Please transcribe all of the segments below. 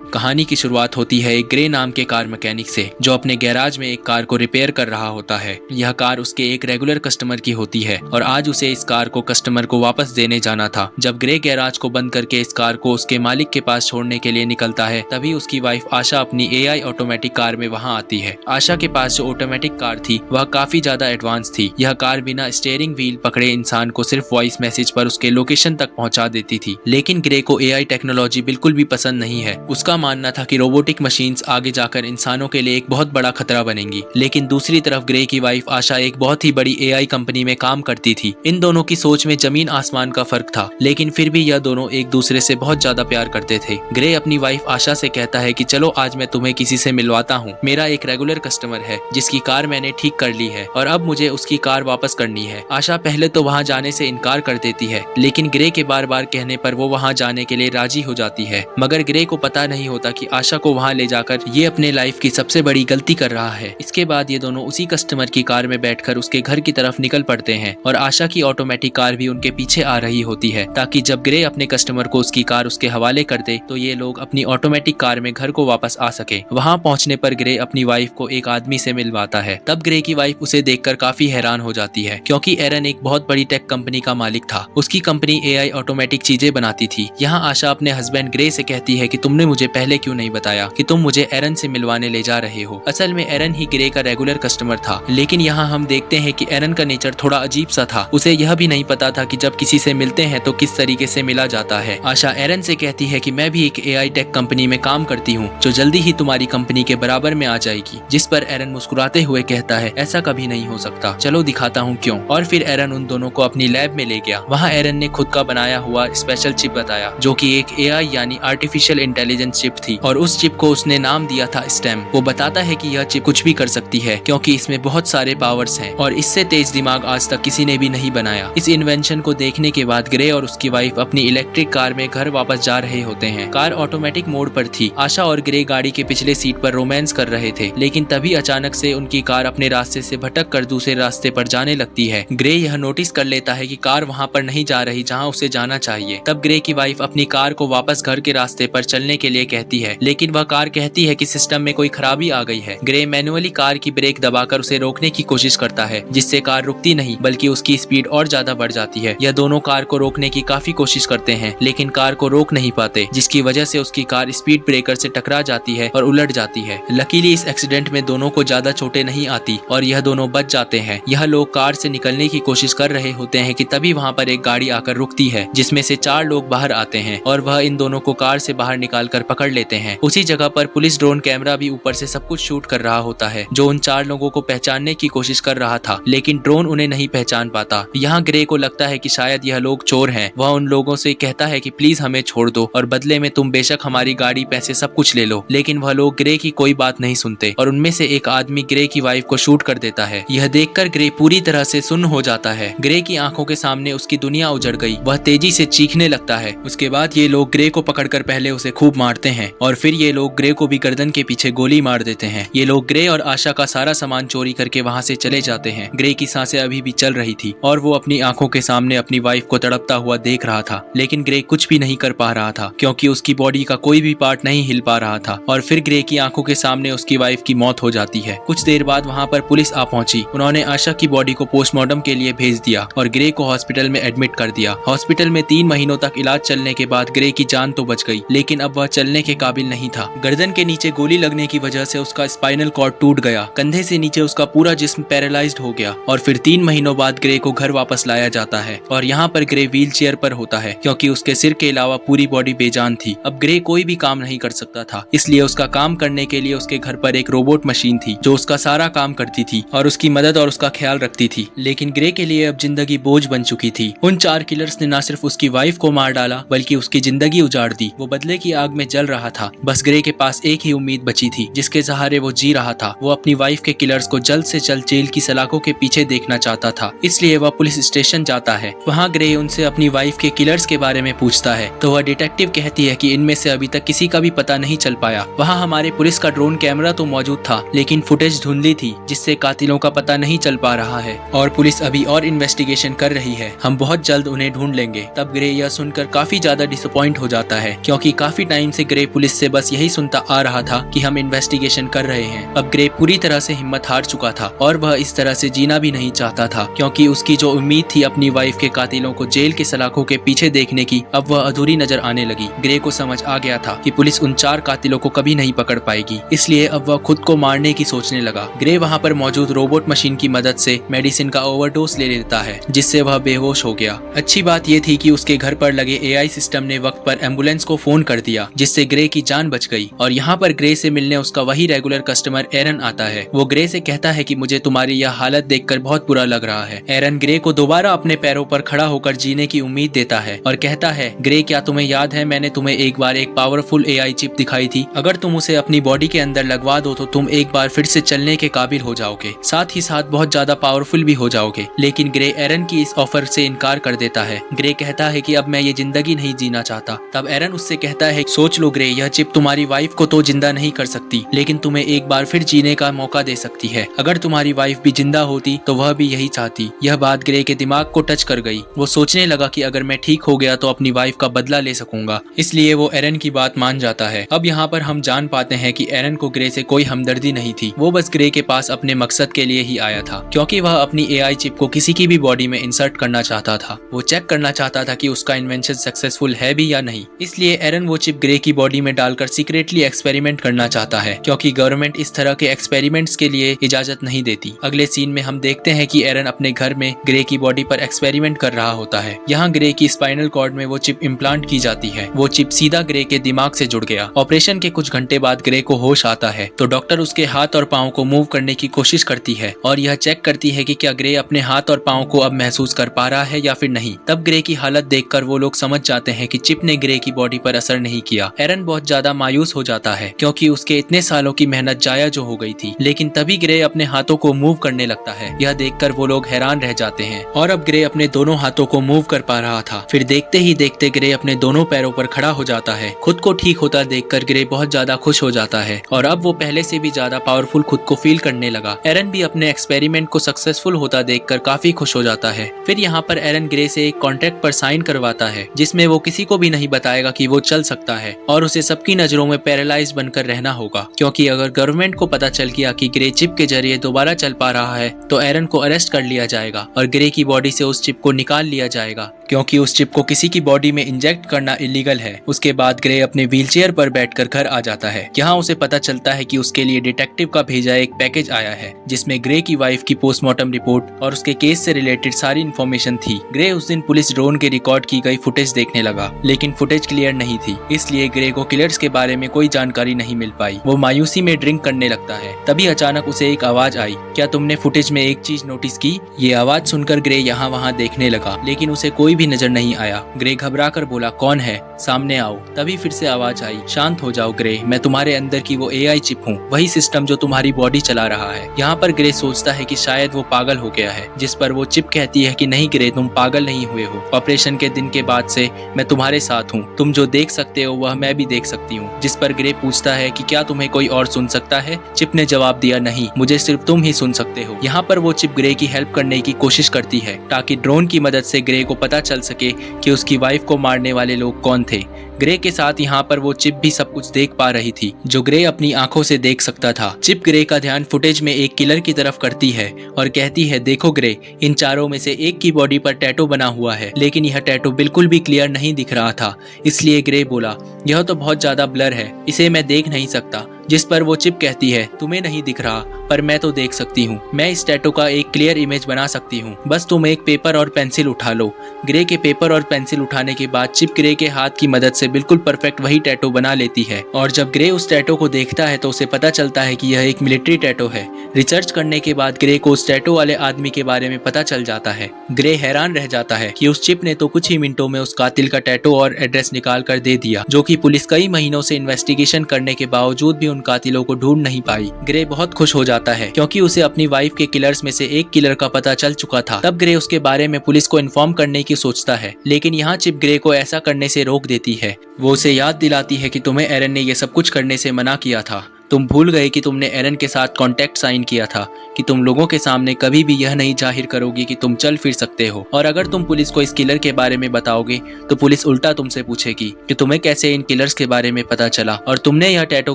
कहानी की शुरुआत होती है एक ग्रे नाम के कार मैकेनिक से, जो अपने गैराज में एक कार को रिपेयर कर रहा होता है। यह कार उसके एक रेगुलर कस्टमर की होती है और आज उसे इस कार को कस्टमर को वापस देने जाना था। जब ग्रे गैराज को बंद करके इस कार को उसके मालिक के पास छोड़ने के लिए निकलता है, तभी उसकी वाइफ आशा अपनी AI ऑटोमेटिक कार में वहाँ आती है। आशा के पास जो ऑटोमेटिक कार थी वह काफी ज्यादा एडवांस थी। यह कार बिना स्टीयरिंग व्हील पकड़े इंसान को सिर्फ वॉइस मैसेज पर उसके लोकेशन तक पहुंचा देती थी। लेकिन ग्रे को AI टेक्नोलॉजी बिल्कुल भी पसंद नहीं है। उसका मानना था कि रोबोटिक मशीन्स आगे जाकर इंसानों के लिए एक बहुत बड़ा खतरा बनेंगी। लेकिन दूसरी तरफ ग्रे की वाइफ आशा एक बहुत ही बड़ी AI कंपनी में काम करती थी। इन दोनों की सोच में जमीन आसमान का फर्क था, लेकिन फिर भी यह दोनों एक दूसरे से बहुत ज्यादा प्यार करते थे। ग्रे अपनी वाइफ आशा से कहता है कि चलो आज मैं तुम्हें किसी से मिलवाता हूँ। मेरा एक रेगुलर कस्टमर है जिसकी कार मैंने ठीक कर ली है और अब मुझे उसकी कार वापस करनी है। आशा पहले तो वहाँ जाने से इनकार कर देती है, लेकिन ग्रे के बार बार कहने पर वो वहाँ जाने के लिए राजी हो जाती है। मगर ग्रे को पता नहीं होता कि आशा को वहाँ ले जाकर ये अपने लाइफ की सबसे बड़ी गलती कर रहा है। इसके बाद ये दोनों उसी कस्टमर की कार में बैठकर उसके घर की तरफ निकल पड़ते हैं और आशा की ऑटोमेटिक कार भी उनके पीछे आ रही होती है, ताकि जब ग्रे अपने कस्टमर को उसकी कार उसके हवाले कर दे तो ये लोग अपनी ऑटोमेटिक कार में घर को वापस आ सके। वहाँ पहुँचने पर ग्रे अपनी वाइफ को एक आदमी से मिलवाता है। तब ग्रे की वाइफ उसे देखकर काफी हैरान हो जाती है, क्योंकि एरन एक बहुत बड़ी टेक कंपनी का मालिक था। उसकी कंपनी AI ऑटोमेटिक चीजें बनाती थी। यहाँ आशा अपने हस्बैंड ग्रे से कहती है कि तुमने मुझे पहले क्यों नहीं बताया कि तुम मुझे एरन से मिलवाने ले जा रहे हो। असल में एरन ही ग्रे का रेगुलर कस्टमर था, लेकिन यहाँ हम देखते हैं कि एरन का नेचर थोड़ा अजीब सा था। उसे यह भी नहीं पता था कि जब किसी से मिलते हैं तो किस तरीके से मिला जाता है। आशा एरन से कहती है कि मैं भी एक AI टेक कंपनी में काम करती हूँ जो जल्दी ही तुम्हारी कंपनी के बराबर में आ जाएगी। जिस पर एरन मुस्कुराते हुए कहता है ऐसा कभी नहीं हो सकता, चलो दिखाता हूँ क्यों। और फिर एरन उन दोनों को अपनी लैब में ले गया। वहाँ एरन ने खुद का बनाया हुआ स्पेशल चिप बताया, जो कि एक AI यानी आर्टिफिशियल इंटेलिजेंस चिप थी, और उस चिप को उसने नाम दिया था स्टेम। वो बताता है कि यह चिप कुछ भी कर सकती है क्योंकि इसमें बहुत सारे पावर्स हैं और इससे तेज दिमाग आज तक किसी ने भी नहीं बनाया। इस इन्वेंशन को देखने के बाद ग्रे और उसकी वाइफ अपनी इलेक्ट्रिक कार में घर वापस जा रहे होते हैं। कार ऑटोमेटिक मोड पर थी। आशा और ग्रे गाड़ी के पिछले सीट पर रोमांस कर रहे थे, लेकिन तभी अचानक से उनकी कार अपने रास्ते से भटक कर दूसरे रास्ते पर जाने लगती है। ग्रे यह नोटिस कर लेता है कि कार वहाँ पर नहीं जा रही जहाँ उसे जाना चाहिए। तब ग्रे की वाइफ अपनी कार को वापस घर के रास्ते पर चलने के लिए कहती है, लेकिन वह कार कहती है कि सिस्टम में कोई खराबी आ गई है। ग्रे मैनुअली कार की ब्रेक दबाकर उसे रोकने की कोशिश करता है, जिससे कार रुकती नहीं बल्कि उसकी स्पीड और ज्यादा बढ़ जाती है। यह दोनों कार को रोकने की काफी कोशिश करते हैं, लेकिन कार को रोक नहीं पाते, जिसकी वजह से उसकी कार स्पीड ब्रेकर से टकरा जाती है और उलट जाती है। लकीली इस एक्सीडेंट में दोनों को ज्यादा चोटें नहीं आती और यह दोनों बच जाते हैं। यह लोग कार से निकलने की कोशिश कर रहे होते हैं कि तभी वहाँ पर एक गाड़ी आकर रुकती है, जिसमें से 4 लोग बाहर आते हैं और वह इन दोनों को कार से बाहर निकालकर पकड़ लेते हैं। उसी जगह पर पुलिस ड्रोन कैमरा भी ऊपर से सब कुछ शूट कर रहा होता है, जो उन 4 लोगों को पहचानने की कोशिश कर रहा था, लेकिन ड्रोन उन्हें नहीं पहचान पाता। यहाँ ग्रे को लगता है कि शायद यह लोग चोर हैं। वह उन लोगों से कहता है कि प्लीज हमें छोड़ दो और बदले में तुम बेशक हमारी गाड़ी, पैसे सब कुछ ले लो। लेकिन वह लोग ग्रे की कोई बात नहीं सुनते और उनमें से एक आदमी ग्रे की वाइफ को शूट कर देता है। यह देखकर ग्रे पूरी तरह से सुन्न हो जाता है। ग्रे की आंखों के सामने उसकी दुनिया उजड़ गई। वह तेजी से चीखने लगता है। उसके बाद ये लोग ग्रे को पकड़कर पहले उसे खूब मारते हैं और फिर ये लोग ग्रे को भी गर्दन के पीछे गोली मार देते हैं। ये लोग ग्रे और आशा का सारा सामान चोरी करके वहाँ से चले जाते हैं। ग्रे की सांसें अभी भी चल रही थी और वो अपनी आंखों के सामने अपनी वाइफ को तड़पता हुआ देख रहा था, लेकिन ग्रे कुछ भी नहीं कर पा रहा था क्योंकि उसकी बॉडी का कोई भी पार्ट नहीं हिल पा रहा था। और फिर ग्रे की आंखों के सामने उसकी वाइफ की मौत हो जाती है। कुछ देर बाद वहाँ पर पुलिस आ पहुंची। उन्होंने आशा की बॉडी को पोस्टमार्टम के लिए भेज दिया और ग्रे को हॉस्पिटल में एडमिट कर दिया। हॉस्पिटल में 3 महीनों तक इलाज चलने के बाद ग्रे की जान तो बच गई, लेकिन अब वह चलने के काबिल नहीं था। गर्दन के नीचे गोली लगने की वजह से उसका स्पाइनल कॉर्ड टूट गया। कंधे से नीचे उसका पूरा जिस्म पैरालाइज्ड हो गया और फिर 3 महीनों बाद ग्रे को घर वापस लाया जाता है और यहाँ पर ग्रे व्हील चेयर पर होता है, क्योंकि उसके सिर के अलावा पूरी बॉडी बेजान थी। अब ग्रे कोई भी काम नहीं कर सकता था, इसलिए उसका काम करने के लिए उसके घर पर एक रोबोट मशीन थी जो उसका सारा काम करती थी और उसकी मदद और उसका ख्याल रखती थी। लेकिन ग्रे के लिए अब जिंदगी बोझ बन चुकी थी। उन 4 किलर्स ने न सिर्फ उसकी वाइफ को मार डाला बल्कि उसकी जिंदगी उजाड़ दी। वो बदले की आग में जल रहा था। बस ग्रे के पास एक ही उम्मीद बची थी जिसके सहारे वो जी रहा था। वो अपनी वाइफ के किलर्स को जल्द से जल्द जेल की सलाखों के पीछे देखना चाहता था, इसलिए वह पुलिस स्टेशन जाता है। वहाँ ग्रे उनसे अपनी वाइफ के किलर्स के बारे में पूछता है तो वह डिटेक्टिव कहती है कि इनमें से अभी तक किसी का भी पता नहीं चल पाया। वहाँ हमारे पुलिस का ड्रोन कैमरा तो मौजूद था, लेकिन फुटेज धुंधली थी जिससे कातिलों का पता नहीं चल पा रहा है और पुलिस अभी और इन्वेस्टिगेशन कर रही है। हम बहुत जल्द उन्हें ढूंढ लेंगे। तब ग्रे यह सुनकर काफी ज्यादा डिसअपॉइंट हो जाता है, क्योंकि काफी टाइम से ग्रे ग्रे पुलिस से बस यही सुनता आ रहा था कि हम इन्वेस्टिगेशन कर रहे हैं। अब ग्रे पूरी तरह से हिम्मत हार चुका था और वह इस तरह से जीना भी नहीं चाहता था, क्योंकि उसकी जो उम्मीद थी अपनी वाइफ के कातिलों को जेल के सलाखों के पीछे देखने की, अब वह अधूरी नजर आने लगी। ग्रे को समझ आ गया था कि पुलिस उन 4 कातिलों को कभी नहीं पकड़ पाएगी, इसलिए अब वह खुद को मारने की सोचने लगा। ग्रे वहाँ पर मौजूद रोबोट मशीन की मदद से मेडिसिन का ओवरडोज ले लेता है, जिससे वह बेहोश हो गया। अच्छी बात यह थी कि उसके घर पर लगे एआई सिस्टम ने वक्त पर एम्बुलेंस को फोन कर दिया, जिससे ग्रे की जान बच गई। और यहाँ पर ग्रे से मिलने उसका वही रेगुलर कस्टमर एरन आता है। वो ग्रे से कहता है कि मुझे तुम्हारी यह हालत देखकर बहुत बुरा लग रहा है। एरन ग्रे को दोबारा अपने पैरों पर खड़ा होकर जीने की उम्मीद देता है और कहता है, ग्रे क्या तुम्हें याद है मैंने तुम्हें एक बार एक पावरफुल एआई चिप दिखाई थी, अगर तुम उसे अपनी बॉडी के अंदर लगवा दो तो तुम एक बार फिर से चलने के काबिल हो जाओगे, साथ ही साथ बहुत ज्यादा पावरफुल भी हो जाओगे। लेकिन ग्रे एरन की इस ऑफर से इनकार कर देता है। ग्रे कहता है कि अब मैं ये जिंदगी नहीं जीना चाहता। तब एरन उससे कहता है, सोच लो ग्रे, यह चिप तुम्हारी वाइफ को तो जिंदा नहीं कर सकती, लेकिन तुम्हें एक बार फिर जीने का मौका दे सकती है। अगर तुम्हारी वाइफ भी जिंदा होती तो वह भी यही चाहती। यह बात ग्रे के दिमाग को टच कर गई। वो सोचने लगा कि अगर मैं ठीक हो गया तो अपनी वाइफ का बदला ले सकूंगा, इसलिए वो एरन की बात मान जाता है। अब यहाँ पर हम जान पाते हैं कि एरन को ग्रे से कोई हमदर्दी नहीं थी। वो बस ग्रे के पास अपने मकसद के लिए ही आया था, क्योंकि वह अपनी एआई चिप को किसी की भी बॉडी में इंसर्ट करना चाहता था। वो चेक करना चाहता था कि उसका इन्वेंशन सक्सेसफुल है भी या नहीं। इसलिए एरन वो चिप ग्रे की बॉडी में डालकर सीक्रेटली एक्सपेरिमेंट करना चाहता है, क्योंकि गवर्नमेंट इस तरह के एक्सपेरिमेंट्स के लिए इजाजत नहीं देती। अगले सीन में हम देखते हैं कि एरन अपने घर में ग्रे की बॉडी पर एक्सपेरिमेंट कर रहा होता है। यहाँ ग्रे की स्पाइनल कॉर्ड में वो चिप इम्प्लांट की जाती है। वो चिप सीधा ग्रे के दिमाग से जुड़ गया। ऑपरेशन के कुछ घंटे बाद ग्रे को होश आता है तो डॉक्टर उसके हाथ और पाँव को मूव करने की कोशिश करती है और यह चेक करती है कि क्या ग्रे अपने हाथ और पाँव को अब महसूस कर पा रहा है या फिर नहीं। तब ग्रे की हालत देखकर वो लोग समझ जाते हैं कि चिप ने ग्रे की बॉडी पर असर नहीं किया। एरन बहुत ज्यादा मायूस हो जाता है, क्योंकि उसके इतने सालों की मेहनत जाया जो हो गई थी। लेकिन तभी ग्रे अपने हाथों को मूव करने लगता है। यह देखकर वो लोग हैरान रह जाते हैं और अब ग्रे अपने दोनों हाथों को मूव कर पा रहा था। फिर देखते ही देखते ग्रे अपने दोनों पैरों पर खड़ा हो जाता है। खुद को ठीक होता देखकर ग्रे बहुत ज्यादा खुश हो जाता है और अब वो पहले से भी ज्यादा पावरफुल खुद को फील करने लगा। एरन भी अपने एक्सपेरिमेंट को सक्सेसफुल होता देखकर काफी खुश हो जाता है। फिर यहाँ पर एरन ग्रे से एक कॉन्ट्रैक्ट पर साइन करवाता है, जिसमें वो किसी को भी नहीं बताएगा कि वो चल सकता है और उसे सबकी नजरों में पैरालाइज बनकर रहना होगा, क्योंकि अगर गवर्नमेंट को पता चल गया कि ग्रे चिप के जरिए दोबारा चल पा रहा है तो एरन को अरेस्ट कर लिया जाएगा और ग्रे की बॉडी से उस चिप को निकाल लिया जाएगा, क्योंकि उस चिप को किसी की बॉडी में इंजेक्ट करना इलीगल है। उसके बाद ग्रे अपने व्हीलचेयर पर बैठकर घर आ जाता है। यहाँ उसे पता चलता है कि उसके लिए डिटेक्टिव का भेजा एक पैकेज आया है, जिसमें ग्रे की वाइफ की पोस्टमार्टम रिपोर्ट और उसके केस से रिलेटेड सारी इन्फॉर्मेशन थी। ग्रे उस दिन पुलिस ड्रोन के रिकॉर्ड की गई फुटेज देखने लगा, लेकिन फुटेज क्लियर नहीं थी, इसलिए ग्रे को किलर्स के बारे में कोई जानकारी नहीं मिल पाई। वो मायूसी में ड्रिंक करने लगता है। तभी अचानक उसे एक आवाज आई, क्या तुमने फुटेज में एक चीज नोटिस की? ये आवाज सुनकर ग्रे यहाँ वहाँ देखने लगा, लेकिन उसे कोई भी नजर नहीं आया। ग्रे घबरा कर बोला, कौन है? सामने आओ। तभी फिर से आवाज आई, शांत हो जाओ ग्रे, मैं तुम्हारे अंदर की वो एआई चिप हूँ, वही सिस्टम जो तुम्हारी बॉडी चला रहा है। यहाँ पर ग्रे सोचता है कि शायद वो पागल हो गया है, जिस पर वो चिप कहती है कि नहीं ग्रे, तुम पागल नहीं हुए हो। ऑपरेशन के दिन के बाद से मैं तुम्हारे साथ हूँ, तुम जो देख सकते हो वह मैं भी देख सकती हूँ। जिस पर ग्रे पूछता है कि क्या तुम्हें कोई और सुन सकता है? चिप ने जवाब दिया, नहीं, मुझे सिर्फ तुम ही सुन सकते हो। यहाँ पर वो चिप ग्रे की हेल्प करने की कोशिश करती है, ताकि ड्रोन की मदद से ग्रे को पता चल सके कि उसकी वाइफ को मारने वाले लोग कौन थे। ग्रे के साथ यहाँ पर वो चिप भी सब कुछ देख पा रही थी, जो ग्रे अपनी आंखों से देख सकता था। चिप ग्रे का ध्यान फुटेज में एक किलर की तरफ करती है और कहती है, देखो ग्रे, इन चारों में से एक की बॉडी पर टैटू बना हुआ है, लेकिन यह टैटू बिल्कुल भी क्लियर नहीं दिख रहा था। इसलिए ग्रे बोला, यह तो बहुत ज्यादा ब्लर है, इसे मैं देख नहीं सकता। जिस पर वो चिप कहती है, तुम्हें नहीं दिख रहा, पर मैं तो देख सकती हूँ। मैं इस टैटू का एक क्लियर इमेज बना सकती हूँ, बस तुम एक पेपर और पेंसिल उठा लो। ग्रे के पेपर और पेंसिल उठाने के बाद चिप ग्रे के हाथ की मदद से बिल्कुल परफेक्ट वही टैटू बना लेती है। और जब ग्रे उस टैटू को देखता है तो उसे पता चलता है कि यह एक मिलिट्री टैटू है। रिसर्च करने के बाद ग्रे को उस टैटू वाले आदमी के बारे में पता चल जाता है। ग्रे हैरान रह जाता है कि उस चिप ने तो कुछ ही मिनटों में उस कातिल का टैटू और एड्रेस निकाल कर दे दिया, जो कि पुलिस कई महीनों से इन्वेस्टिगेशन करने के बावजूद भी उन कातिलों को ढूंढ नहीं पाई। ग्रे बहुत खुश हो जाता है, क्योंकि उसे अपनी वाइफ के किलर्स में से एक किलर का पता चल चुका था। तब ग्रे उसके बारे में पुलिस को इन्फॉर्म करने की सोचता है, लेकिन यहाँ चिप ग्रे को ऐसा करने से रोक देती है। वो उसे याद दिलाती है कि तुम्हें एरन ने ये सब कुछ करने से मना किया था। तुम भूल गए कि तुमने एरन के साथ कॉन्ट्रैक्ट साइन किया था कि तुम लोगों के सामने कभी भी यह नहीं जाहिर करोगे कि तुम चल फिर सकते हो, और अगर तुम पुलिस को इस किलर के बारे में बताओगे तो पुलिस उल्टा तुमसे पूछेगी कि तुम्हें कैसे इन किलर्स के बारे में पता चला और तुमने यह टैटू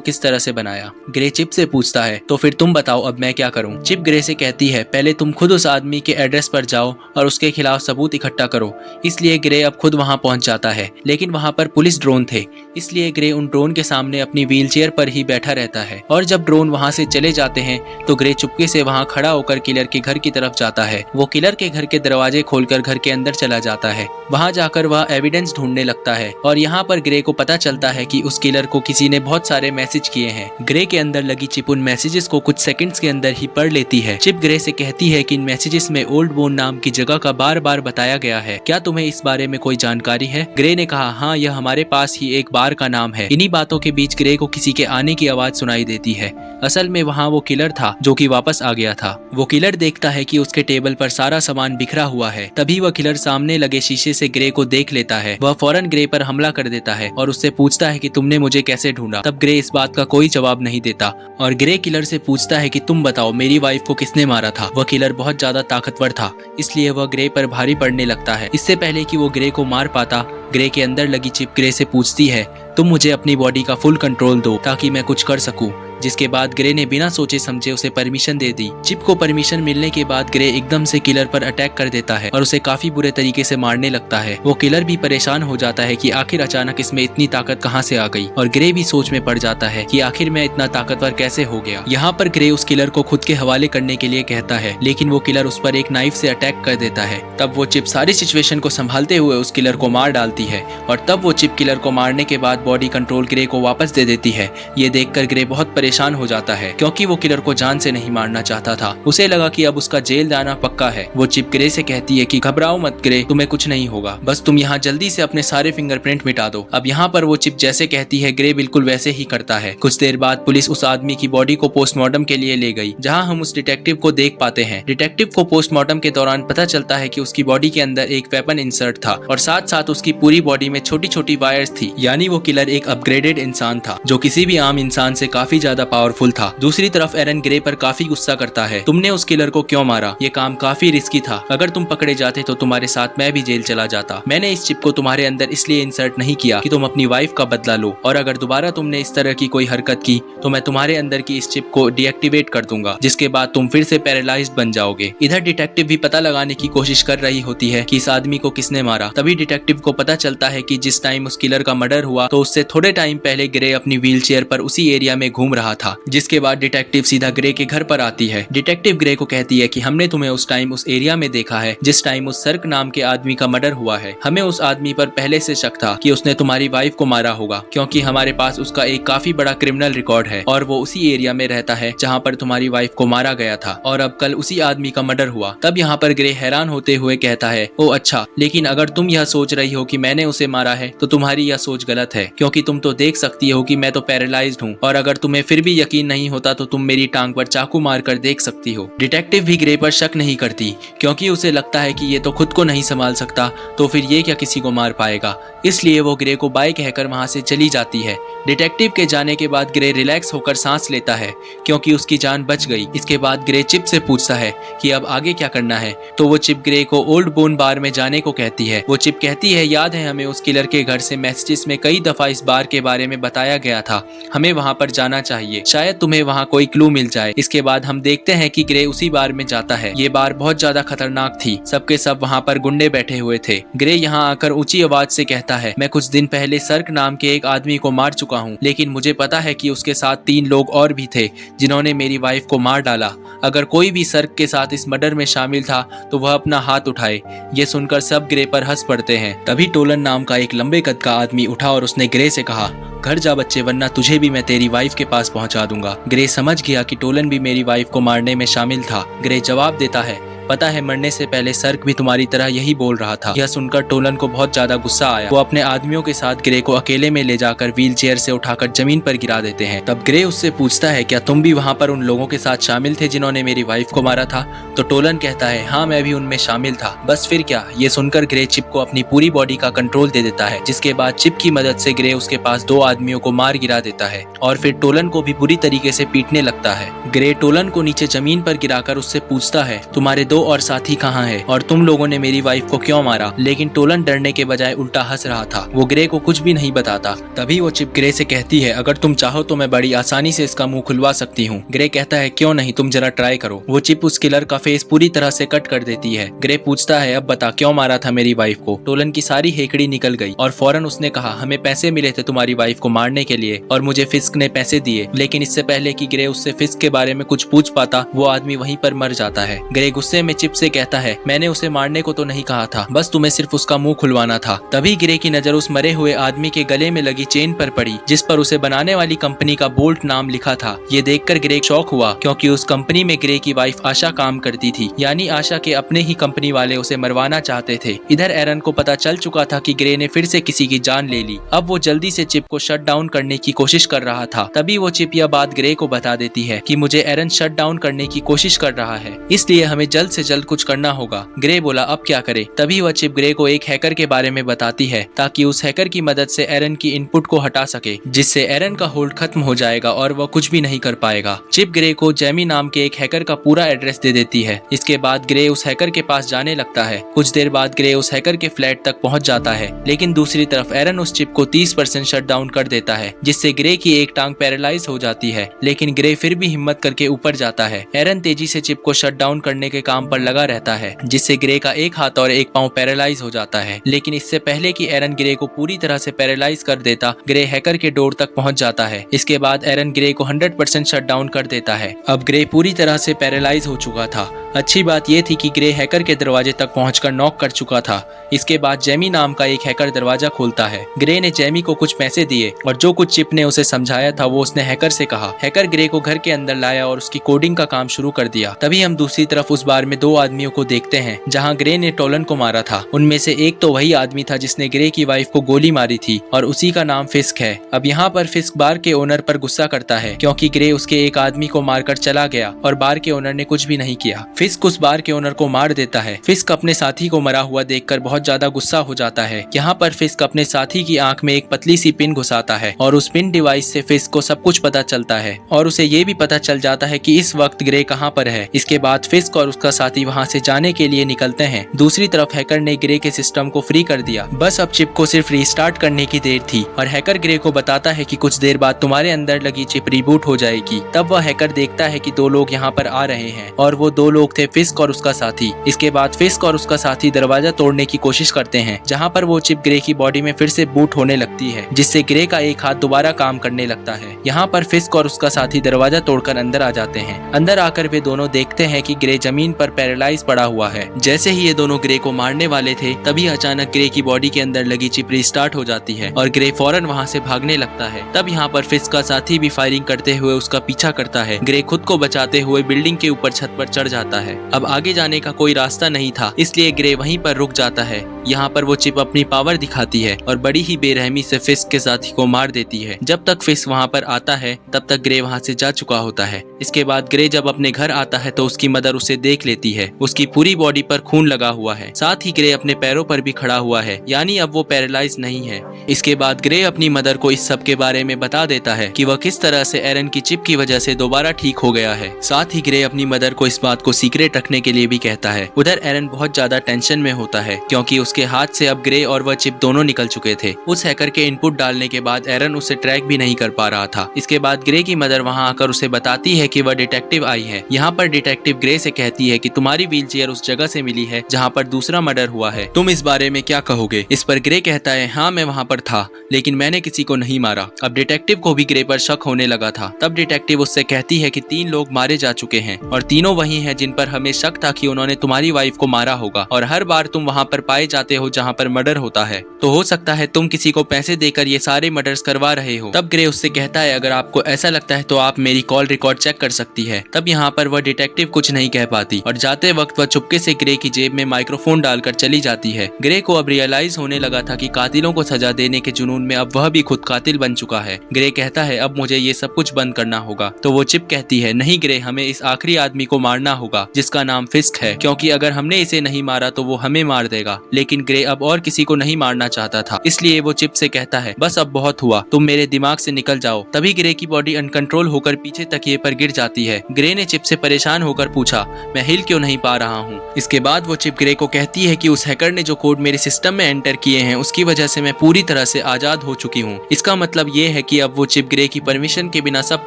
किस तरह से बनाया। ग्रे चिप से पूछता है, तो फिर तुम बताओ अब मैं क्या करूं? चिप ग्रे से कहती है, पहले तुम खुद उस आदमी के एड्रेस पर जाओ और उसके खिलाफ सबूत इकट्ठा करो। इसलिए ग्रे अब खुद वहां पहुंच जाता है, लेकिन वहां पर पुलिस ड्रोन थे, इसलिए ग्रे उन ड्रोन के सामने अपनी व्हीलचेयर पर ही बैठा रहता है। और जब ड्रोन वहां से चले जाते हैं तो ग्रे चुपके से वहां खड़ा होकर किलर के घर की तरफ जाता है। वो किलर के घर के दरवाजे खोलकर घर के अंदर चला जाता है। वहां जाकर वह एविडेंस ढूंढने लगता है और यहाँ पर ग्रे को पता चलता है कि उस किलर को किसी ने बहुत सारे मैसेज किए हैं। ग्रे के अंदर लगी चिप उन मैसेजेस को कुछ सेकंड्स के अंदर ही पढ़ लेती है। चिप ग्रे से कहती है कि इन मैसेजेस में ओल्ड बोन नाम की जगह का बार बार बताया गया है, क्या तुम्हें इस बारे में कोई जानकारी है? ग्रे ने कहा, हाँ, यह हमारे पास ही एक बार का नाम है। इन्हीं बातों के बीच ग्रे को किसी के आने की आवाज सुनाई देती है। असल में वहाँ वो किलर था जो कि वापस आ गया था। वो किलर देखता है कि उसके टेबल पर सारा सामान बिखरा हुआ है। तभी वह किलर सामने लगे शीशे से ग्रे को देख लेता है। वह फौरन ग्रे पर हमला कर देता है और उससे पूछता है कि तुमने मुझे कैसे ढूंढा। तब ग्रे इस बात का कोई जवाब नहीं देता और ग्रे किलर से पूछता है कि तुम बताओ मेरी वाइफ को किसने मारा था। वह किलर बहुत ज्यादा ताकतवर था, इसलिए वह ग्रे पर भारी पड़ने लगता है। इससे पहले कि वो ग्रे को मार पाता, ग्रे के अंदर लगी चिप ग्रे से पूछती है, तुम मुझे अपनी बॉडी का फुल कंट्रोल दो ताकि मैं कुछ कर सकूं। जिसके बाद ग्रे ने बिना सोचे समझे उसे परमिशन दे दी। चिप को परमिशन मिलने के बाद ग्रे एकदम से किलर पर अटैक कर देता है और उसे काफी बुरे तरीके से मारने लगता है। वो किलर भी परेशान हो जाता है कि आखिर अचानक इसमें इतनी ताकत कहां से आ गई, और ग्रे भी सोच में पड़ जाता है कि आखिर मैं इतना ताकतवर कैसे हो गया। यहाँ पर ग्रे उस किलर को खुद के हवाले करने के लिए कहता है, लेकिन वो किलर उस पर एक नाइफ से अटैक कर देता है। तब वो चिप सारी सिचुएशन को संभालते हुए उस किलर को मार डालती है और तब वो चिप किलर को मारने के बाद बॉडी कंट्रोल ग्रे को वापस दे देती है। ये देखकर ग्रे बहुत परेशान हो जाता है क्योंकि वो किलर को जान से नहीं मारना चाहता था। उसे लगा कि अब उसका जेल जाना पक्का है। वो चिप ग्रे से कहती है कि घबराओ मत ग्रे, तुम्हें कुछ नहीं होगा, बस तुम यहाँ जल्दी से अपने सारे फिंगरप्रिंट मिटा दो। अब यहाँ पर वो चिप जैसे कहती है ग्रे बिल्कुल वैसे ही करता है। कुछ देर बाद पुलिस उस आदमी की बॉडी को पोस्टमार्टम के लिए ले गई, जहाँ हम उस डिटेक्टिव को देख पाते हैं। डिटेक्टिव को पोस्टमार्टम के दौरान पता चलता है कि उसकी बॉडी के अंदर एक वेपन इंसर्ट था और साथ साथ उसकी पूरी बॉडी में छोटी छोटी वायर्स थी, यानी वो किलर एक अपग्रेडेड इंसान था जो किसी भी आम इंसान से काफी ज्यादा पावरफुल था। दूसरी तरफ एरन ग्रे पर काफी गुस्सा करता है, तुमने उस किलर को क्यों मारा? ये काम काफी रिस्की था, अगर तुम पकड़े जाते तो तुम्हारे साथ मैं भी जेल चला जाता। मैंने इस चिप को तुम्हारे अंदर इसलिए इंसर्ट नहीं किया कि तुम अपनी वाइफ का बदला लो, और अगर दोबारा तुमने इस तरह की कोई हरकत की तो मैं तुम्हारे अंदर की इस चिप को डीएक्टिवेट कर दूंगा, जिसके बाद तुम फिर से पैरालाइज्ड बन जाओगे। इधर डिटेक्टिव भी पता लगाने की कोशिश कर रही होती है कि इस आदमी को किसने मारा। तभी डिटेक्टिव को पता चलता है कि जिस टाइम उस किलर का मर्डर हुआ तो उससे थोड़े टाइम पहले ग्रे अपनी व्हीलचेयर पर उसी एरिया में घूम रहा था। जिसके बाद डिटेक्टिव सीधा ग्रे के घर पर आती है। डिटेक्टिव ग्रे को कहती है कि हमने तुम्हें उस टाइम उस एरिया में देखा है जिस टाइम उस सर्क नाम के आदमी का मर्डर हुआ है। हमें उस आदमी पर पहले से शक था कि उसने तुम्हारी वाइफ को मारा होगा, क्योंकि हमारे पास उसका एक काफी बड़ा क्रिमिनल रिकॉर्ड है और वो उसी एरिया में रहता है जहाँ पर तुम्हारी वाइफ को मारा गया था, और अब कल उसी आदमी का मर्डर हुआ। तब यहाँ पर ग्रे हैरान होते हुए कहता है, ओ अच्छा, लेकिन अगर तुम यह सोच रही हो कि मैंने उसे मारा है तो तुम्हारी यह सोच गलत है, क्योंकि तुम तो देख सकती हो कि मैं तो पैरालाइज्ड हूँ, और अगर तुम्हें फिर भी यकीन नहीं होता तो तुम मेरी टांग पर चाकू मार कर देख सकती हो। डिटेक्टिव भी ग्रे पर शक नहीं करती, क्योंकि उसे लगता है कि ये तो खुद को नहीं संभाल सकता, तो फिर ये क्या किसी को मार पाएगा। इसलिए वो ग्रे को बाय कहकर वहां से चली जाती है। डिटेक्टिव के जाने के बाद ग्रे रिलैक्स होकर सांस लेता है क्योंकि उसकी जान बच गई। इसके बाद ग्रे चिप से पूछता है कि अब आगे क्या करना है, तो वो चिप ग्रे को ओल्ड बोन बार में जाने को कहती है। वो चिप कहती है, याद है हमें उस किलर के घर से मैसेजेस में कई दफा इस बार के बारे में बताया गया था, हमें वहां पर जाना चाहिए, शायद तुम्हें वहां कोई क्लू मिल जाए। इसके बाद हम देखते हैं कि ग्रे उसी बार में जाता है। ये बार बहुत ज्यादा खतरनाक थी, सबके सब वहां पर गुंडे बैठे हुए थे। ग्रे यहाँ आकर ऊंची आवाज से कहता है, मैं कुछ दिन पहले सर्क नाम के एक आदमी को मार चुका हूँ, लेकिन मुझे पता है कि उसके साथ 3 लोग और भी थे जिन्होंने मेरी वाइफ को मार डाला। अगर कोई भी सर्क के साथ इस मर्डर में शामिल था तो वह अपना हाथ उठाए। ये सुनकर सब ग्रे पर हंस पड़ते हैं। तभी टोलन नाम का एक लंबे कद का आदमी उठा और उसने ग्रे से कहा, घर जा बच्चे, वरना तुझे भी मैं तेरी वाइफ के पास पहुंचा दूंगा। ग्रे समझ गया कि टोलन भी मेरी वाइफ को मारने में शामिल था। ग्रे जवाब देता है, पता है मरने से पहले सर्क भी तुम्हारी तरह यही बोल रहा था। यह सुनकर टोलन को बहुत ज्यादा गुस्सा आया। वो अपने आदमियों के साथ ग्रे को अकेले में ले जाकर व्हील चेयर से उठाकर जमीन पर गिरा देते हैं। तब ग्रे उससे पूछता है क्या तुम भी वहाँ पर उन लोगों के साथ शामिल थे जिन्होंने मेरी वाइफ को मारा था? तो टोलन कहता है हाँ मैं भी उनमें शामिल था। बस फिर क्या। ये सुनकर ग्रे चिप को अपनी पूरी बॉडी का कंट्रोल दे देता है, जिसके बाद चिप की मदद से ग्रे उसके पास 2 आदमियों को मार गिरा देता है और फिर टोलन को भी बुरी तरीके से पीटने लगता है। ग्रे टोलन को नीचे जमीन पर गिराकर उससे पूछता है तुम्हारे 2 और साथी कहाँ हैं और तुम लोगों ने मेरी वाइफ को क्यों मारा? लेकिन टोलन डरने के बजाय उल्टा हंस रहा था। वो ग्रे को कुछ भी नहीं बताता। तभी वो चिप ग्रे से कहती है अगर तुम चाहो तो मैं बड़ी आसानी से इसका मुंह खुलवा सकती हूँ। ग्रे कहता है क्यों नहीं, तुम जरा ट्राई करो। वो चिप उस किलर का फेस पूरी तरह से कट कर देती है। ग्रे पूछता है अब बता क्यों मारा था मेरी वाइफ को? टोलन की सारी हेकड़ी निकल गई और फौरन उसने कहा हमें पैसे मिले थे तुम्हारी वाइफ को मारने के लिए और मुझे फिस्क ने पैसे दिए। लेकिन इससे पहले कि ग्रे उससे फिस्क के बारे में कुछ पूछ पाता वो आदमी वहीं पर मर जाता है। ग्रे गुस्से में चिप से कहता है मैंने उसे मारने को तो नहीं कहा था, बस तुम्हें सिर्फ उसका मुंह खुलवाना था। तभी ग्रे की नजर उस मरे हुए आदमी के गले में लगी चेन पर पड़ी जिस पर उसे बनाने वाली कंपनी का बोल्ट नाम लिखा था। ये देखकर ग्रे शॉक हुआ क्योंकि उस कंपनी में ग्रे की वाइफ आशा काम करती थी, यानी आशा के अपने ही कंपनी वाले उसे मरवाना चाहते थे। इधर एरन को पता चल चुका था कि ग्रे ने फिर से किसी की जान ले ली। अब वो जल्दी से चिप को शट डाउन करने की कोशिश कर रहा था। तभी वो चिप यह बात ग्रे को बता देती है कि मुझे एरन शट डाउन करने की कोशिश कर रहा है, इसलिए हमें जल्द से जल्द कुछ करना होगा। ग्रे बोला अब क्या करे? तभी वह चिप ग्रे को एक हैकर के बारे में बताती है ताकि उस हैकर की मदद से एरन की इनपुट को हटा सके, जिससे एरन का होल्ड खत्म हो जाएगा और वह कुछ भी नहीं कर पाएगा। चिप ग्रे को जेमी नाम के एक हैकर का पूरा एड्रेस दे देती है। इसके बाद ग्रे उस हैकर के पास जाने लगता है। कुछ देर बाद ग्रे उस हैकर के फ्लैट तक पहुंच जाता है, लेकिन दूसरी तरफ एरन उस चिप को 30% शट डाउन कर देता है, जिससे ग्रे की एक टांग पैरालाइज हो जाती है। लेकिन ग्रे फिर भी हिम्मत करके ऊपर जाता है। एरन तेजी से चिप को शट डाउन करने के काम पर लगा रहता है, जिससे ग्रे का एक हाथ और एक पांव पैरालाइज हो जाता है। लेकिन इससे पहले कि एरन ग्रे को पूरी तरह से पैरालाइज कर देता, ग्रे हैकर के डोर तक पहुंच जाता है। इसके बाद एरन ग्रे को 100% शट डाउन कर देता है। अब ग्रे पूरी तरह से पैरालाइज हो चुका था। अच्छी बात यह थी कि ग्रे हैकर के दरवाजे तक पहुंचकर नॉक कर चुका था। इसके बाद जेमी नाम का एक हैकर दरवाजा खोलता है। ग्रे ने जेमी को कुछ पैसे दिए और जो कुछ चिप ने उसे समझाया था वो उसने हैकर से कहा। हैकर ग्रे को घर के अंदर लाया और उसकी कोडिंग का काम शुरू कर दिया। तभी हम दूसरी तरफ उस बार में 2 आदमियों को देखते हैं जहां ग्रे ने टोलन को मारा था। उनमें से एक तो वही आदमी था जिसने ग्रे की वाइफ को गोली मारी थी और उसी का नाम फिस्क है। अब यहाँ पर फिस्क बार के ओनर पर गुस्सा करता है क्योंकि ग्रे उसके एक आदमी को मारकर चला गया और बार के ओनर ने कुछ भी नहीं किया। फिस्क उस बार के ओनर को मार देता है। फिस्क अपने साथी को मरा हुआ देखकर बहुत ज्यादा गुस्सा हो जाता है। यहाँ पर फिस्क अपने साथी की आंख में एक पतली सी पिन घुसाता है और उस पिन डिवाइस से फिस्क को सब कुछ पता चलता है और उसे ये भी पता चल जाता है कि इस वक्त ग्रे कहाँ पर है। इसके बाद फिस्क और उसका साथी वहाँ से जाने के लिए निकलते हैं। दूसरी तरफ हैकर ने ग्रे के सिस्टम को फ्री कर दिया। बस अब चिप को सिर्फ रीस्टार्ट करने की देर थी और हैकर ग्रे को बताता है कि कुछ देर बाद तुम्हारे अंदर लगी चिप रिबूट हो जाएगी। तब वह हैकर देखता है कि 2 लोग यहाँ पर आ रहे हैं और वो 2 लोग थे फिस्क और उसका साथी। इसके बाद फिस्क और उसका साथी दरवाजा तोड़ने की कोशिश करते हैं, जहाँ पर वो चिप ग्रे की बॉडी में फिर से बूट होने लगती है, जिससे ग्रे का एक हाथ दोबारा काम करने लगता है। यहाँ पर फिस्क और उसका साथी दरवाजा तोड़कर अंदर आ जाते हैं। अंदर आकर वे दोनों देखते हैं कि ग्रे जमीन पर पैरालाइज पड़ा हुआ है। जैसे ही ये दोनों ग्रे को मारने वाले थे तभी अचानक ग्रे की बॉडी के अंदर लगी चिप रीस्टार्ट हो जाती है और ग्रे फौरन वहाँ से भागने लगता है। तब यहाँ पर फिस्क का साथी भी फायरिंग करते हुए उसका पीछा करता है। ग्रे खुद को बचाते हुए बिल्डिंग के ऊपर छत पर चढ़ जाता है। अब आगे जाने का कोई रास्ता नहीं था, इसलिए ग्रे वहीं पर रुक जाता है। यहाँ पर वो चिप अपनी पावर दिखाती है और बड़ी ही बेरहमी से फिस्क के साथी को मार देती है। जब तक फिस्क वहाँ पर आता है तब तक ग्रे वहाँ से जा चुका होता है। इसके बाद ग्रे जब अपने घर आता है तो उसकी मदर उसे देख लेती है। उसकी पूरी बॉडी पर खून लगा हुआ है, साथ ही ग्रे अपने पैरों पर भी खड़ा हुआ है, यानी अब वो पैरालाइज नहीं है। इसके बाद ग्रे अपनी मदर को इस सब के बारे में बता देता है कि वह किस तरह से एरन की चिप की वजह से दोबारा ठीक हो गया है। साथ ही ग्रे अपनी मदर को इस बात को सीक्रेट रखने के लिए भी कहता है। उधर एरन बहुत ज्यादा टेंशन में होता है क्योंकि उसके हाथ से अब ग्रे और वह चिप दोनों निकल चुके थे। उस हैकर के इनपुट डालने के बाद एरन उसे ट्रैक भी नहीं कर पा रहा था। इसके बाद ग्रे की मदर वहां आकर उसे बताती है कि वह डिटेक्टिव आई है। यहाँ पर डिटेक्टिव ग्रे से कहती है कि तुम्हारी व्हील चेयर उस जगह से मिली है जहाँ पर दूसरा मर्डर हुआ है, तुम इस बारे में क्या कहोगे? इस पर ग्रे कहता है हाँ मैं वहाँ पर था, लेकिन मैंने किसी को नहीं मारा। अब डिटेक्टिव को भी ग्रे पर शक होने लगा था। तब डिटेक्टिव उससे कहती है कि 3 लोग मारे जा चुके हैं और तीनों वही हैं जिन पर हमें शक था कि उन्होंने तुम्हारी वाइफ को मारा होगा और हर बार तुम वहाँ पर पाए जाते हो जहाँ पर मर्डर होता है, तो हो सकता है तुम किसी को पैसे देकर ये सारे मर्डर्स करवा रहे हो। तब ग्रे उससे कहता है अगर आपको ऐसा लगता है तो आप मेरी कॉल रिकॉर्ड रिकॉर्ड चेक कर सकती है। तब यहाँ पर वह डिटेक्टिव कुछ नहीं कह पाती और जाते वक्त वह चुपके से ग्रे की जेब में माइक्रोफोन डालकर चली जाती है। ग्रे को अब रियलाइज होने लगा था कि कातिलों को सजा देने के जुनून में अब वह भी खुद कातिल बन चुका है। ग्रे कहता है अब मुझे ये सब कुछ बंद करना होगा। तो वो चिप कहती है नहीं ग्रे, हमें इस आखिरी आदमी को मारना होगा जिसका नाम फिस्क है, क्योंकि अगर हमने इसे नहीं मारा तो वो हमें मार देगा। लेकिन ग्रे अब और किसी को नहीं मारना चाहता था, इसलिए वो चिप से कहता है बस अब बहुत हुआ, तुम मेरे दिमाग से निकल जाओ। तभी ग्रे की बॉडी अनकंट्रोल होकर पीछे तकिए पर गिर जाती है। ग्रे ने चिप से परेशान होकर पूछा मैं हिल क्यों नहीं पा रहा हूँ। इसके बाद वो चिप ग्रे को कहती है कि उस हैकर ने जो कोड मेरे सिस्टम में एंटर किए हैं उसकी वजह से मैं पूरी तरह से आजाद हो चुकी हूँ। इसका मतलब ये है कि अब वो चिप ग्रे की परमिशन के बिना सब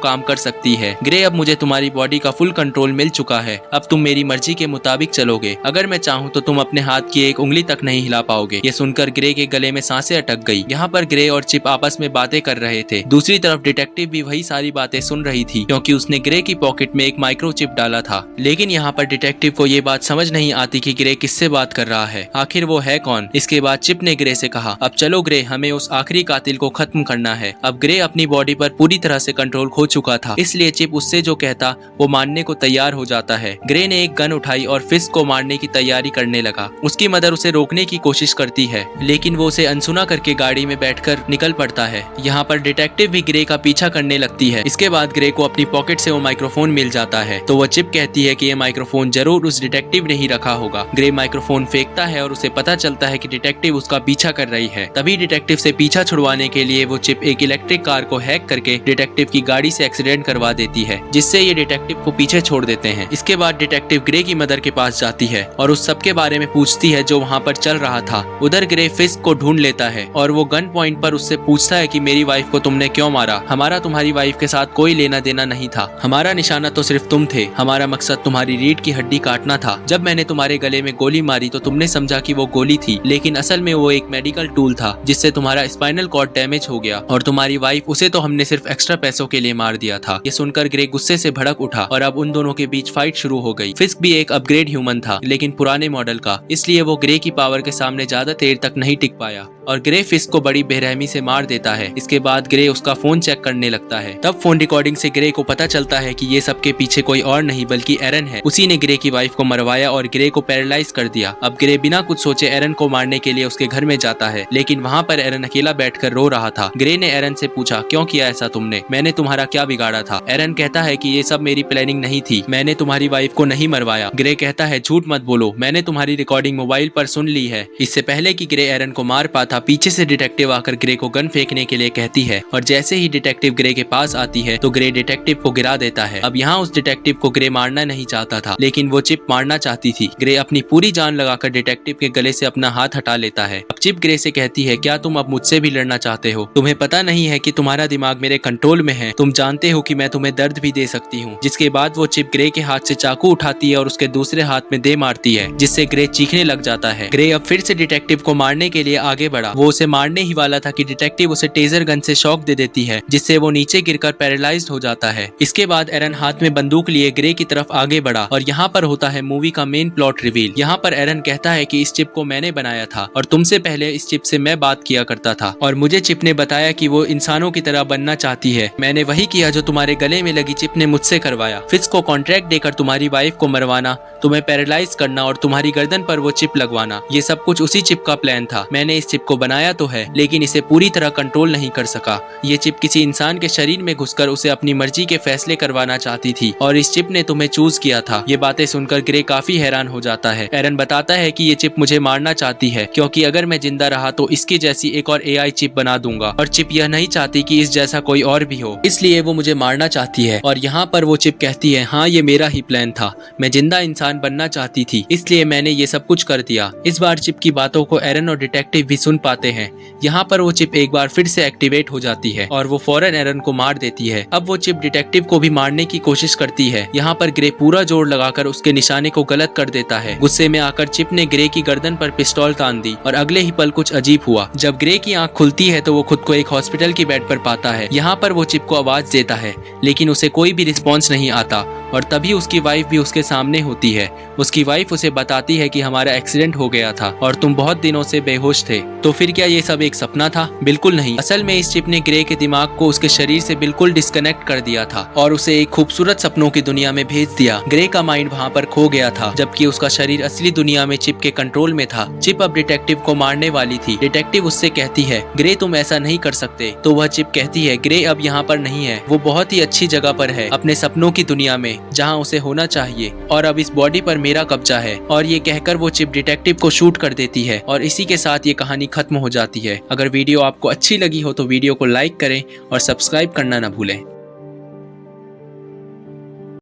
काम कर सकती है। ग्रे, अब मुझे तुम्हारी बॉडी का फुल कंट्रोल मिल चुका है, अब तुम मेरी मर्जी के मुताबिक चलोगे। अगर मैं चाहूँ तो तुम अपने हाथ की एक उंगली तक नहीं हिला पाओगे। ये सुनकर ग्रे के गले में सांसें अटक गई। यहाँ पर ग्रे और चिप आपस में बातें कर रहे थे। दूसरी तरफ डिटेक्टिव भी वही सारी बातें सुन रही थी, क्योंकि उसने ग्रे की पॉकेट में एक माइक्रो चिप डाला था। लेकिन यहाँ पर डिटेक्टिव को ये बात समझ नहीं आती कि ग्रे किससे बात कर रहा है, आखिर वो है कौन। इसके बाद चिप ने ग्रे से कहा अब चलो ग्रे, हमें उस आखिरी कातिल को खत्म करना है। अब ग्रे अपनी बॉडी पर पूरी तरह से कंट्रोल खो चुका था, इसलिए चिप उससे जो कहता वो मानने को तैयार हो जाता है। ग्रे ने एक गन उठाई और फिस्क को मारने की तैयारी करने लगा। उसकी मदर उसे रोकने की कोशिश करती है, लेकिन वो उसे अनसुना करके गाड़ी में बैठकर निकल पड़ता है। यहाँ पर डिटेक्टिव भी ग्रे का पीछा करने लगती है। इसके बाद ग्रे को अपनी पॉकेट से वो माइक्रोफोन मिल जाता है, तो वो चिप कहती है कि ये माइक्रोफोन जरूर उस डिटेक्टिव ने ही रखा होगा। ग्रे माइक्रोफोन फेंकता है और उसे पता चलता है कि डिटेक्टिव उसका पीछा कर रही है। तभी डिटेक्टिव से पीछा छुड़वाने के लिए वो चिप एक इलेक्ट्रिक कार को हैक करके डिटेक्टिव की गाड़ी से एक्सीडेंट करवा देती है, जिससे ये डिटेक्टिव को पीछे छोड़ देते हैं। इसके बाद डिटेक्टिव ग्रे की मदर के पास जाती है और उस सब के बारे में पूछती है जो वहाँ पर चल रहा था। उधर ग्रे फिस्क को ढूंढ लेता है और वो गन पॉइंट पर उससे पूछता है कि मेरी वाइफ को तुमने क्यों मारा? हमारा तुम्हारी वाइफ के साथ कोई लेना देना नहीं था, हमारा निशाना तो सिर्फ तुम थे, हमारा मकसद तुम्हारी रीढ़ की हड्डी काटना था। जब मैंने तुम्हारे गले में गोली मारी तो तुमने समझा कि वो गोली थी, लेकिन असल में वो एक मेडिकल टूल था जिससे तुम्हारा स्पाइनल कॉर्ड डैमेज हो गया, और तुम्हारी वाइफ, उसे तो हमने सिर्फ एक्स्ट्रा पैसों के लिए मार दिया था। ये सुनकर ग्रे गुस्से से भड़क उठा और अब उन दोनों के बीच फाइट शुरू हो गई। फिस्क भी एक अपग्रेड ह्यूमन था, लेकिन पुराने मॉडल का, इसलिए वो ग्रे की पावर के सामने ज्यादा देर तक नहीं टिक पाया और ग्रे फिस्क को बड़ी बेरहमी से मार देता है। इसके बाद ग्रे उसका फोन चेक करने लगता है। तब फोन रिकॉर्डिंग से ग्रे को पता चलता है कि ये सबके पीछे कोई और नहीं बल्कि एरन है। उसी ने ग्रे की वाइफ को मरवाया और ग्रे को पैरालाइज कर दिया। अब ग्रे बिना कुछ सोचे एरन को मारने के लिए उसके घर में जाता है, लेकिन वहाँ पर एरन अकेला बैठकर रो रहा था। ग्रे ने एरन से पूछा क्यों किया ऐसा तुमने? मैंने तुम्हारा क्या बिगाड़ा था? एरन कहता है कि ये सब मेरी प्लानिंग नहीं थी, मैंने तुम्हारी वाइफ को नहीं मरवाया। ग्रे कहता है झूठ मत बोलो, मैंने तुम्हारी रिकॉर्डिंग मोबाइल पर सुन ली है। इससे पहले कि ग्रे एरन को मार पाता, पीछे से डिटेक्टिव आकर ग्रे को गन फेंकने के लिए कहती है और जैसे ही डिटेक्टिव ग्रे के पास आती है तो ग्रे डिटेक्टिव को गिरा देता है। अब यहाँ उस डिटेक्टिव को ग्रे मारना नहीं चाहता था, लेकिन वो चिप मारना चाहती थी। ग्रे अपनी पूरी जान लगाकर डिटेक्टिव के गले से अपना हाथ हटा लेता है। अब चिप ग्रे से कहती है क्या तुम अब मुझसे भी लड़ना चाहते हो? तुम्हें पता नहीं है कि तुम्हारा दिमाग मेरे कंट्रोल में है, तुम जानते हो कि मैं तुम्हें दर्द भी दे सकती हूँ। जिसके बाद वो चिप ग्रे के हाथ से चाकू उठाती है और उसके दूसरे हाथ में दे मारती है, जिससे ग्रे चीखने लग जाता है। ग्रे अब फिर से डिटेक्टिव को मारने के लिए आगे बढ़ा। वो उसे मारने ही वाला था कि डिटेक्टिव उसे टेजर गन से शॉक दे देती है, जिससे वो नीचे गिरकर पैरालाइज्ड हो जाता है। इसके बाद एरन हाथ में बंदूक लिए ग्रे की तरफ आगे बढ़ा और यहाँ पर होता है मूवी का मेन प्लॉट रिवील। यहाँ पर एरन कहता है कि इस चिप को मैंने बनाया था और तुमसे पहले इस चिप से मैं बात किया करता था और मुझे चिप ने बताया कि वो इंसानों की तरह बनना चाहती है। मैंने वही किया जो तुम्हारे गले में लगी चिप ने मुझसे करवाया। फिस्क को कॉन्ट्रैक्ट देकर तुम्हारी वाइफ को मरवाना, तुम्हें पैरालाइज करना और तुम्हारी गर्दन पर वो चिप लगवाना, ये सब कुछ उसी चिप का प्लान था। मैंने इस चिप को बनाया तो है, लेकिन इसे पूरी तरह कंट्रोल नहीं कर सका। ये चिप किसी इंसान के शरीर में घुसकर उसे अपनी मर्जी के फैसले करवाना चाहती थी और इस चिप ने तुम्हें चूज किया था। ये बातें सुनकर ग्रे काफी हैरान हो जाता है। एरन बताता है कि ये चिप मुझे मारना चाहती है, क्योंकि अगर मैं जिंदा रहा तो इसकी जैसी एक और AI चिप बना दूंगा और चिप यह नहीं चाहती कि इस जैसा कोई और भी हो, इसलिए वो मुझे मारना चाहती है। और यहाँ पर वो चिप कहती है हाँ ये मेरा ही प्लान था, मैं जिंदा इंसान बनना चाहती थी, इसलिए मैंने ये सब कुछ कर दिया। इस बार चिप की बातों को एरन और डिटेक्टिव भी सुन पाते हैं। यहाँ पर वो चिप एक बार फिर से एक्टिवेट हो जाती है और वो फौरन एरन को मार देती है। अब वो चिप डिटेक्टिव को भी मारने की कोशिश करती है। यहाँ पर ग्रे पूरा जोर लगाकर उसके निशाने को गलत कर देता है। गुस्से में आकर चिप ने ग्रे की गर्दन पर पिस्तौल तान दी और अगले ही पल कुछ अजीब हुआ। जब ग्रे की आंख खुलती है तो वो खुद को एक हॉस्पिटल की बेड पर पाता है। यहाँ पर वो चिप को आवाज देता है, लेकिन उसे कोई भी रिस्पॉन्स नहीं आता और तभी उसकी वाइफ भी उसके सामने होती है। उसकी वाइफ उसे बताती है कि हमारा एक्सीडेंट हो गया था और तुम बहुत दिनों से बेहोश थे। तो फिर क्या ये सब एक सपना था? बिल्कुल नहीं। असल में इस चिप ने ग्रे के दिमाग को उसके शरीर से बिल्कुल डिस्कनेक्ट कर दिया था और उसे एक खूबसूरत सपनों की दुनिया में भेज दिया। ग्रे का माइंड वहाँ पर खो गया था, जबकि उसका शरीर असली दुनिया में चिप के कंट्रोल में था। चिप अब डिटेक्टिव को मारने वाली थी। डिटेक्टिव उससे कहती है, ग्रे तुम ऐसा नहीं कर सकते। तो वह चिप कहती है, ग्रे अब यहाँ पर नहीं है, वो बहुत ही अच्छी जगह पर है, अपने सपनों की दुनिया में, जहाँ उसे होना चाहिए, और अब इस बॉडी पर मेरा कब्जा है। और ये कहकर वो चिप डिटेक्टिव को शूट कर देती है और इसी के साथ ये कहानी खत्म हो जाती है। अगर वीडियो आपको अच्छी लगी हो तो वीडियो को लाइक करें और सब्सक्राइब करना न भूलें।